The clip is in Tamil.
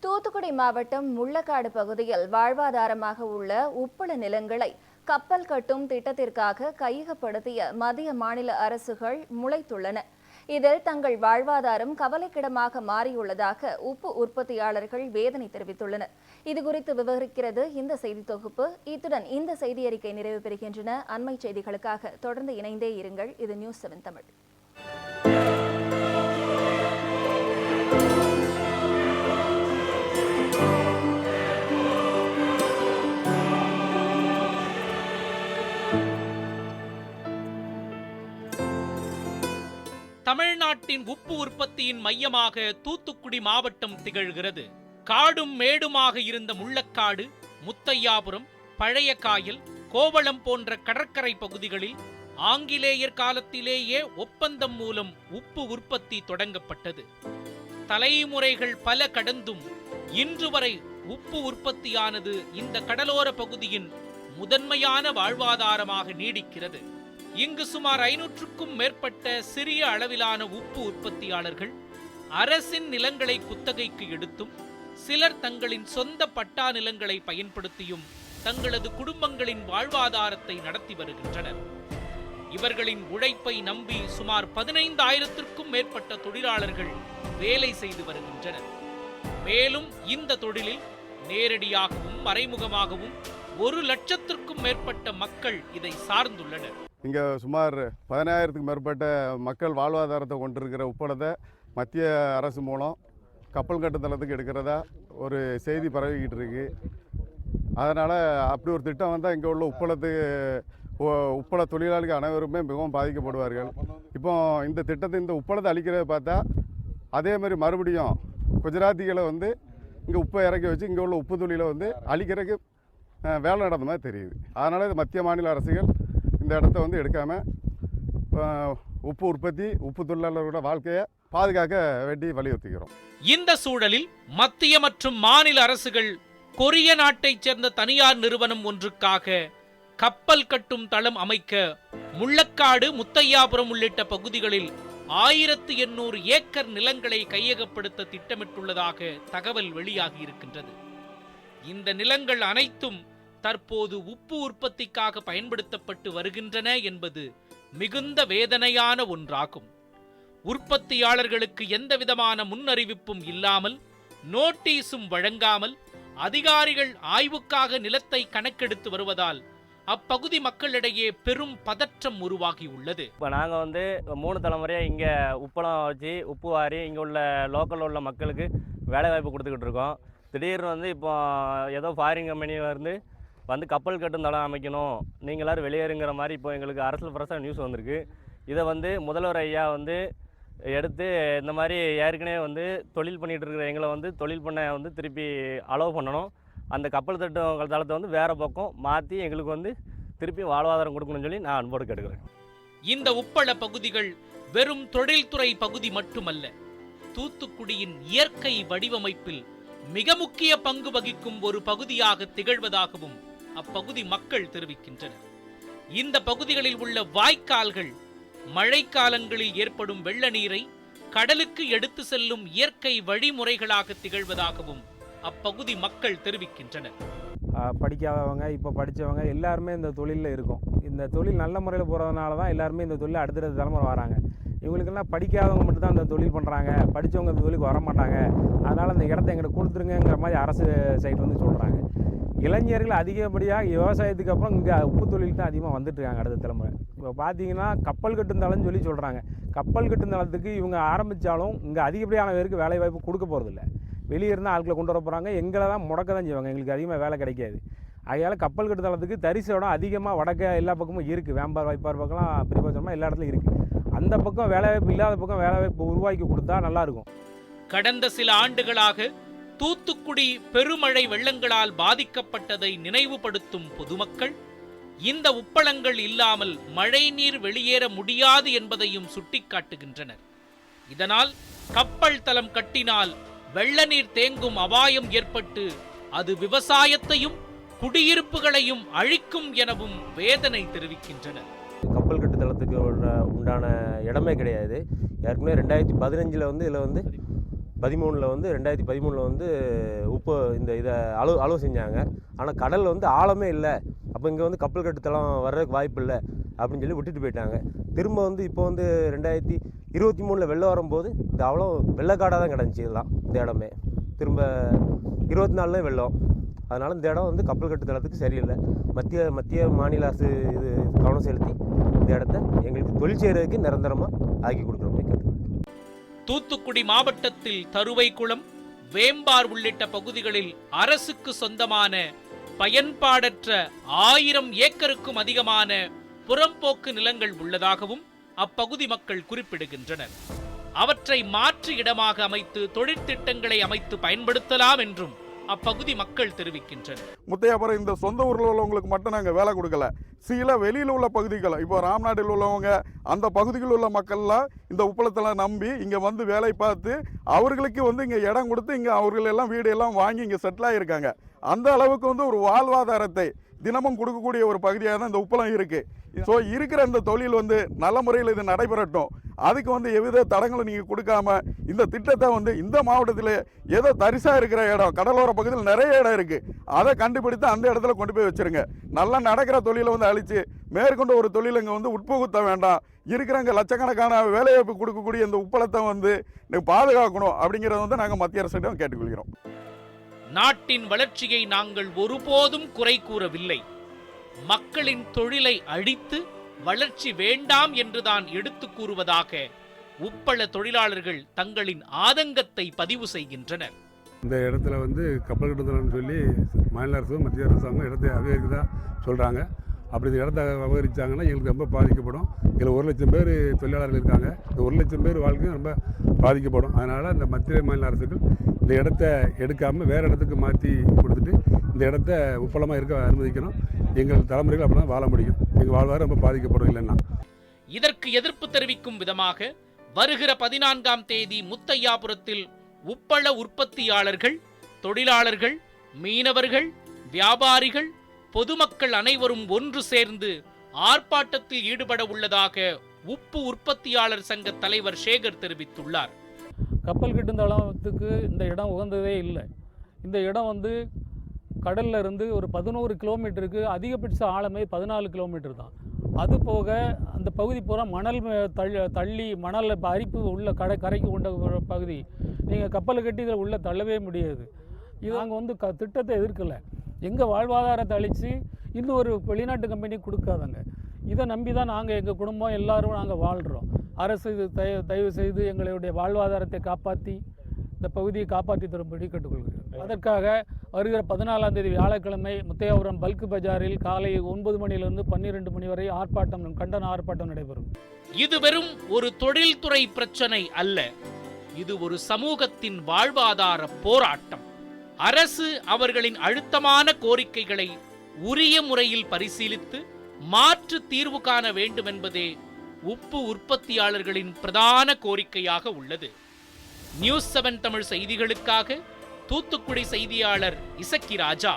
தூத்துக்குடி மாவட்டம் முள்ளக்காடு பகுதியில் வாழ்வாதாரமாக உள்ள உப்பள நிலங்களை கப்பல் கட்டும் திட்டத்திற்காக கையகப்படுத்திய மத்திய மாநில அரசுகள் முளைத்துள்ளன. இதில் தங்கள் வாழ்வாதாரம் கவலைக்கிடமாக மாறியுள்ளதாக உப்பு உற்பத்தியாளர்கள் வேதனை தெரிவித்துள்ளனர். இதுகுறித்து விவரிக்கிறது இந்த செய்தி தொகுப்பு. இத்துடன் இந்த செய்தி அறிக்கை நிறைவு பெறுகின்றன. அண்மை செய்திகளுக்காக தொடர்ந்து இணைந்தே இருங்கள். இது நியூஸ் 7 தமிழ். தமிழ்நாட்டின் உப்பு உற்பத்தியின் மையமாக தூத்துக்குடி மாவட்டம் திகழ்கிறது. காடும் மேடுமாக இருந்த முள்ளக்காடு, முத்தையாபுரம், பழைய காயல், கோவளம் போன்ற கடற்கரை பகுதிகளில் ஆங்கிலேயர் காலத்திலேயே ஒப்பந்தம் மூலம் உப்பு உற்பத்தி தொடங்கப்பட்டது. தலைமுறைகள் பல கடந்தும் இன்று வரை உப்பு உற்பத்தியானது இந்த கடலோர பகுதியின் முதன்மையான வாழ்வாதாரமாக நீடிக்கிறது. இங்கு சுமார் 500க்கும் மேற்பட்ட சிறிய அளவிலான உப்பு உற்பத்தியாளர்கள் அரசின் நிலங்களை குத்தகைக்கு எடுத்தும் சிலர் தங்களின் சொந்த பட்டா நிலங்களை பயன்படுத்தியும் தங்களது குடும்பங்களின் வாழ்வாதாரத்தை நடத்தி வருகின்றனர். இவர்களின் உழைப்பை நம்பி சுமார் 15,000க்கும் மேற்பட்ட தொழிலாளர்கள் வேலை செய்து வருகின்றனர். மேலும் இந்த தொழிலில் நேரடியாகவும் மறைமுகமாகவும் 1 லட்சத்திற்கும் மேற்பட்ட மக்கள் இதை சார்ந்துள்ளனர். இங்கே சுமார் 10,000க்கும் மேற்பட்ட மக்கள் வாழ்வாதாரத்தை கொண்டிருக்கிற உப்பளத்தை மத்திய அரசு மூலம் கப்பல் கட்டுத்தளத்துக்கு எடுக்கிறதா ஒரு செய்தி பரவிக்கிட்டு இருக்கு. அதனால் அப்படி ஒரு திட்டம் வந்தால் இங்கே உள்ள உப்பள தொழிலாளிகள் அனைவருமே மிகவும் பாதிக்கப்படுவார்கள். இப்போ இந்த திட்டத்தை இந்த உப்பளத்தை அழிக்கிறத பார்த்தா அதேமாதிரி மறுபடியும் குஜராத்திகளை இங்கே உப்பை இறக்கி வச்சு இங்கே உள்ள உப்பு தொழிலை அழிக்கிறதுக்கு வேலை நடந்த மாதிரி தெரியுது. அதனால் இது மத்திய மாநில அரசுகள் இந்த இடத்த எடுக்காமல் உப்பு உற்பத்தி, உப்பு தொழிலாளர்களோட வாழ்க்கையை பாதுகாக்க வேண்டி வலியுறுத்துகிறோம். இந்த சூழலில் மத்திய மற்றும் மாநில அரசுகள் கொரிய நாட்டைச் சேர்ந்த தனியார் நிறுவனம் ஒன்றுக்காக கப்பல் கட்டும் தளம் அமைக்க முள்ளக்காடு, முத்தையாபுரம் உள்ளிட்ட பகுதிகளில் 1800 ஏக்கர் நிலங்களை கையகப்படுத்த திட்டமிட்டுள்ளதாக தகவல் வெளியாகி இருக்கின்றது. இந்த நிலங்கள் அனைத்தும் தற்போது உப்பு உற்பத்திக்காக பயன்படுத்தப்பட்டு வருகின்றன என்பது மிகுந்த வேதனையான ஒன்றாகும். உற்பத்தியாளர்களுக்கு எந்தவிதமான முன்னறிவிப்பும் இல்லாமல், நோட்டீஸும் வழங்காமல் அதிகாரிகள் ஆய்வுக்காக நிலத்தை கணக்கெடுத்து வருவதால் அப்பகுதி மக்களிடையே பெரும் பதற்றம் உருவாகியுள்ளது. இப்போ நாங்கள் 3 தலைமுறையாக இங்கே உப்பளம் வச்சு உப்பு வாரி இங்கே உள்ள லோக்கலில் உள்ள மக்களுக்கு வேலைவாய்ப்பு கொடுத்துக்கிட்டு இருக்கோம். திடீர்னு இப்போ ஏதோ ஃபாரின் கம்பெனி வந்து கப்பல் கட்டும் தளம் அமைக்கணும், நீங்கள் எல்லோரும் வெளியேறுங்கிற மாதிரி இப்போ எங்களுக்கு அரசியல் பிரசார நியூஸ் வந்திருக்கு. இதை முதல்வர் ஐயா எடுத்து இந்த மாதிரி ஏற்கனவே தொழில் பண்ணிகிட்டு இருக்கிற எங்களை தொழில் பண்ண திருப்பி அலோவ் பண்ணணும். அந்த கப்பல் கட்டும் தளத்தை வேறு பக்கம் மாற்றி எங்களுக்கு திருப்பி வாழ்வாதாரம் கொடுக்கணும்னு சொல்லி நான் அன்போடு கேட்டுக்கிறேன். இந்த உப்பள பகுதிகள் வெறும் தொழில்துறை பகுதி மட்டுமல்ல, தூத்துக்குடியின் இயற்கை வடிவமைப்பில் மிக முக்கிய பங்கு வகிக்கும் ஒரு பகுதியாக திகழ்வதாகவும் அப்பகுதி மக்கள் தெரிவிக்கின்றனர். இந்த பகுதிகளில் உள்ள வாய்க்கால்கள் மழைக்காலங்களில் ஏற்படும் வெள்ள நீரை கடலுக்கு எடுத்து செல்லும் இயற்கை வழிமுறைகளாக திகழ்வதாகவும் அப்பகுதி மக்கள் தெரிவிக்கின்றனர். படிக்காதவங்க, இப்போ படித்தவங்க எல்லாருமே இந்த தொழிலில் இருக்கும். இந்த தொழில் நல்ல முறையில் போகிறதுனால தான் எல்லாருமே இந்த தொழில் அடுத்தடுத்த தலைமுறை வராங்க. இவங்களுக்கெல்லாம் படிக்காதவங்க மட்டும் தான் இந்த தொழில் பண்ணுறாங்க, படித்தவங்க இந்த தொழிலுக்கு வர மாட்டாங்க. அதனால் இந்த இடத்த எங்கிட்ட கொடுத்துருங்கிற மாதிரி அரசு சைடு சொல்கிறாங்க. இளைஞர்கள் அதிகப்படியாக விவசாயத்துக்கு அப்புறம் இங்கே உப்பு தொழில் தான் அதிகமாக வந்துட்டுருக்காங்க அடுத்த தலைமுறை. இப்போ பார்த்தீங்கன்னா கப்பல் கட்டும் தளம்னு சொல்கிறாங்க. கப்பல் கட்டும் தளத்துக்கு இவங்க ஆரம்பித்தாலும் இங்கே அதிகப்படியான பேருக்கு வேலை வாய்ப்பு கொடுக்க போகிறதில்ல. வெளியே இருந்தால் ஆட்களை கொண்டு வர போகிறாங்க, எங்களை தான் முடக்க தான் செய்வாங்க. எங்களுக்கு அதிகமாக வேலை கிடைக்காது. அதனால் கப்பல் கட்டு தளத்துக்கு தரிசு இடம் அதிகமாக வடக்க எல்லா பக்கமும் இருக்குது. வேம்பார், வைப்பார் பக்கம்லாம் பிரிபோச்சமாக எல்லா இடத்துலையும் இருக்குது. அந்த பக்கம் வேலைவாய்ப்பு இல்லாத பக்கம் வேலைவாய்ப்பு உருவாக்கி கொடுத்தா நல்லாயிருக்கும். கடந்த சில ஆண்டுகளாக தூத்துக்குடி பெருமழை வெள்ளங்களால் பாதிக்கப்பட்டதை நினைவுபடுத்தும் பொதுமக்கள் இந்த உப்பளங்கள் இல்லாமல் மழை நீர் வெளியேற முடியாது என்பதையும் சுட்டிக்காட்டுகின்றனர். இதனால் கப்பல் தளம் கட்டினால் வெள்ள நீர் தேங்கும் அபாயம் ஏற்பட்டு அது விவசாயத்தையும் குடியிருப்புகளையும் அழிக்கும் எனவும் வேதனை தெரிவிக்கின்றனர். கப்பல் கட்டு தளத்துக்கு உண்டான இடமே கிடையாது. ஏற்கனவே 2015 இதில் 13 வந்து 2013 வந்து உப்பு இதை அளவு செஞ்சாங்க. ஆனால் கடலில் வந்து ஆழமே இல்லை, அப்போ இங்கே வந்து கப்பல் கட்டுத்தளம் வர்றதுக்கு வாய்ப்பு இல்லை அப்படின்னு சொல்லி விட்டுட்டு போயிட்டாங்க. திரும்ப வந்து இப்போ வந்து 2023 வெள்ளம் வரும்போது இது அவ்வளோ வெள்ளக்காடாக தான் கிடந்துச்சு. இதெல்லாம் இந்த இடமே திரும்ப 24 வெள்ளம். அதனால் இந்த இடம் வந்து கப்பல் கட்டுத்தளத்துக்கு சரியில்லை. மத்திய மாநில அரசு இது கவனம் செலுத்தி இந்த இடத்த எங்களுக்கு தொழில் செய்கிறதுக்கு நிரந்தரமாக ஆக்கி கொடுக்குறோம். தூத்துக்குடி மாவட்டத்தில் தருவைக்குளம், வேம்பார் உள்ளிட்ட பகுதிகளில் அரசுக்கு சொந்தமான பயன்பாடற்ற 1000 ஏக்கருக்கும் அதிகமான புறம்போக்கு நிலங்கள் உள்ளதாகவும் அப்பகுதி மக்கள் குறிப்பிடுகின்றனர். அவற்றை மாற்று இடமாக அமைத்து தொழிற்திட்டங்களை அமைத்து பயன்படுத்தலாம் என்றும் அப்பகுதி மக்கள் தெரிவிக்கின்றனர். முத்தையாபுரம் இந்த சொந்த ஊரில் உள்ளவங்களுக்கு மட்டும் நாங்கள் வேலை கொடுக்கல, சில வெளியில் உள்ள பகுதிகள், இப்போ ராம்நாட்டில் உள்ளவங்க அந்த பகுதிகளில் உள்ள மக்கள்லாம் இந்த உப்பளத்தில் நம்பி இங்கே வந்து வேலை பார்த்து அவர்களுக்கு வந்து இங்கே இடம் கொடுத்து இங்கே அவர்கள் எல்லாம் வீடு எல்லாம் வாங்கி இங்கே செட்டில் ஆகியிருக்காங்க. அந்த அளவுக்கு வந்து ஒரு வாழ்வாதாரத்தை தினமும் கொடுக்கக்கூடிய ஒரு பகுதியாக தான் இந்த உப்பளம் இருக்குது. ஸோ இருக்கிற இந்த தொழில் வந்து நல்ல முறையில் இது நடைபெறட்டும். அதுக்கு வந்து எவ்வித தடங்களும் நீங்கள் கொடுக்காம இந்த திட்டத்தை வந்து இந்த மாவட்டத்தில் ஏதோ தரிசாக இருக்கிற இடம், கடலோர பகுதியில் நிறைய இடம் இருக்குது, அதை கண்டுபிடித்து அந்த இடத்துல கொண்டு போய் வச்சுருங்க. நல்லா நடக்கிற தொழிலை வந்து அழித்து மேற்கொண்டு ஒரு தொழில் இங்கே வந்து உட்புகுத்த வேண்டாம். இருக்கிறவங்க லட்சக்கணக்கான வேலைவாய்ப்பு கொடுக்கக்கூடிய இந்த உப்பளத்தை வந்து பாதுகாக்கணும் அப்படிங்கிறத வந்து நாங்கள் மத்திய அரசிடம் கேட்டுக்கொள்கிறோம். நாட்டின் வளர்ச்சியை நாங்கள் ஒருபோதும் குறை கூறவில்லை. மக்களின் தொழிலை அழித்து வளர்ச்சி வேண்டாம் என்றுதான் எடுத்து கூறுவதாக உப்பள தொழிலாளர்கள் தங்களின் ஆதங்கத்தை பதிவு செய்கின்றனர். இந்த இடத்துல வந்து கப்பல் கட்டுதல்னு சொல்லி மாநில அரசும் மத்திய அரசாங்கம் இடத்தை அபகரிக்கிறதா சொல்கிறாங்க. அப்படி இந்த இடத்த அபகரித்தாங்கன்னா எங்களுக்கு ரொம்ப பாதிக்கப்படும். இதில் 1 லட்சம் பேர் தொழிலாளர்கள் இருக்காங்க. இந்த 1 லட்சம் பேர் வாழ்க்கையும் ரொம்ப பாதிக்கப்படும். அதனால் இந்த மத்திய மாநில அரசுகள் இந்த இடத்த எடுக்காமல் வேறு இடத்துக்கு மாற்றி கொடுத்துட்டு இந்த இடத்த உப்பளமாக இருக்க அனுமதிக்கணும். எங்கள் தலைமுறைகள் அப்படி தான் வாழ முடியும். எங்கள் வாழ்வாதாரம் ரொம்ப பாதிக்கப்படும் இல்லைன்னா. இதற்கு எதிர்ப்பு தெரிவிக்கும் விதமாக வருகிற 14ஆம் தேதி முத்தையாபுரத்தில் உப்பள உற்பத்தியாளர்கள், தொழிலாளர்கள், மீனவர்கள், வியாபாரிகள், பொதுமக்கள் அனைவரும் ஒன்று சேர்ந்து ஆர்ப்பாட்டத்தில் ஈடுபட உள்ளதாக உப்பு உற்பத்தியாளர் சங்க தலைவர் சேகர் தெரிவித்துள்ளார். கப்பல் கட்டும் தளத்துக்கு இந்த இடம் உகந்ததே இல்லை. இந்த இடம் வந்து கடல்ல இருந்து ஒரு 11 கிலோமீட்டருக்கு, அதிகபட்ச ஆழமே 14 கிலோமீட்டர் தான். அது போக அந்த பகுதி பூரா மணல் தள்ளி மணல் அரிப்பு உள்ள கரைக்கு கொண்ட பகுதி. நீங்கள் கப்பலை கட்டி இதில் உள்ள தள்ளவே முடியாது. இது நாங்கள் வந்து திட்டத்தை எதிர்க்கலை. எங்கள் வாழ்வாதாரத்தை அழித்து இன்னும் ஒரு வெளிநாட்டு கம்பெனி கொடுக்காதங்க. இதை நம்பி தான் நாங்கள் எங்கள் குடும்பம் எல்லாரும் நாங்கள் வாழ்கிறோம். அரசு இது தயவு செய்து எங்களுடைய வாழ்வாதாரத்தை காப்பாற்றி இந்த பகுதியை காப்பாற்றி தரும்படி கேட்டுக்கொள்கிறேன். அதற்காக வருகிற 14ஆம் தேதி வியாழக்கிழமை முத்தையாபுரம் பல்க் பஜாரில் காலை 9 மணியிலிருந்து 12 மணி வரை கண்டன ஆர்ப்பாட்டம் நடைபெறும். இது வெறும் ஒரு தொழில்துறை பிரச்சனை அல்ல, இது ஒரு சமூகத்தின் வாழ்வாதார போராட்டம். அரசு அவர்களின் அழுத்தமான கோரிக்கைகளை உரிய முறையில் பரிசீலித்து மாற்று தீர்வு காண வேண்டும் என்பதே உப்பு உற்பத்தியாளர்களின் பிரதான கோரிக்கையாக உள்ளது. நியூஸ் 7 தமிழ் செய்திகளுக்காக தூத்துக்குடி செய்தியாளர் இசக்கி ராஜா.